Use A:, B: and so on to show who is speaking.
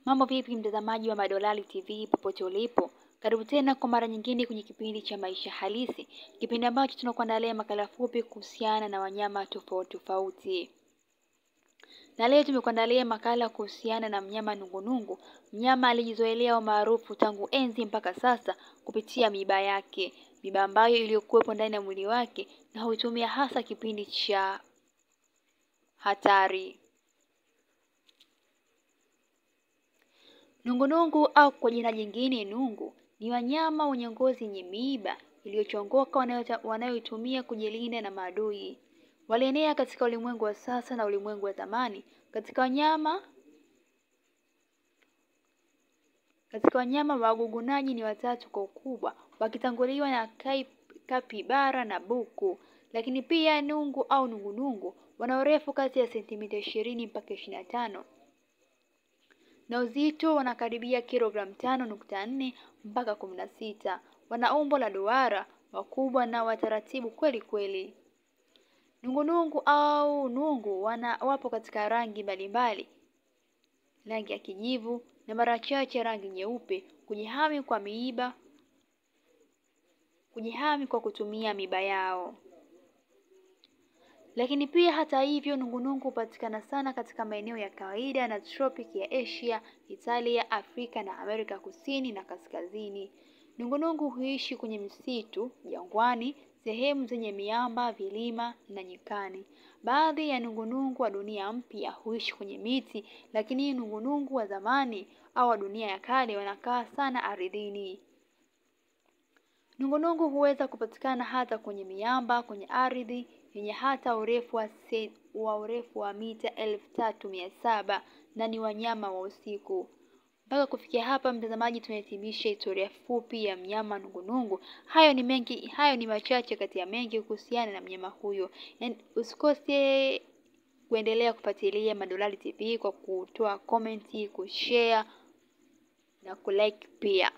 A: Mambo vipi mtazamaji wa Madolali TV popote ulipo? Karibu tena kwa mara nyingine kwenye kipindi cha maisha halisi. Kipindi ambacho tunakuandalia makala fupi kuhusiana na wanyama tofauti tofauti. Na leo tumekuandalia makala kuhusiana na mnyama nungunungu, mnyama alijizoelea umaarufu tangu enzi mpaka sasa kupitia miiba yake, miiba ambayo iliyokuwepo ndani ya mwili wake na huitumia hasa kipindi cha hatari. Nungunungu au kwa jina jingine nungu ni wanyama wenye ngozi yenye miiba iliyochongoka wanayoitumia kujilinda na maadui. Walienea katika ulimwengu wa sasa na ulimwengu wa zamani. Katika wanyama wagugunaji ni watatu kwa ukubwa, wakitanguliwa na kapibara na buku. Lakini pia nungu au nungunungu wana urefu kati ya sentimita 20 mpaka 25. Na uzito wanakaribia kilogramu 5.4 mpaka 16. Wana umbo la duara, wakubwa na wataratibu kweli kweli. Nungunungu au nungu wapo katika rangi mbalimbali. Rangi ya kijivu na mara chache rangi nyeupe, kujihami kwa kutumia miiba yao. Lakini pia hata hivyo nungunungu hupatikana sana katika maeneo ya kawaida na tropiki ya Asia, Italia, Afrika na Amerika Kusini na Kaskazini. Nungunungu huishi kwenye misitu, jangwani, sehemu zenye miamba, vilima na nyikani. Baadhi ya nungunungu wa dunia mpya huishi kwenye miti, lakini nungunungu wa zamani au wa dunia ya kale wanakaa sana ardhini. Nungunungu huweza kupatikana hata kwenye miamba, kwenye ardhi yenye hata urefu wa mita 3700 na ni wanyama wa usiku. Mpaka kufikia hapa mtazamaji, tumehitimisha historia fupi ya mnyama nungunungu. Hayo ni machache kati ya mengi kuhusiana na mnyama huyo. Usikose kuendelea kufuatilia Madolali TV kwa kutoa comment, kushare na kulike pia.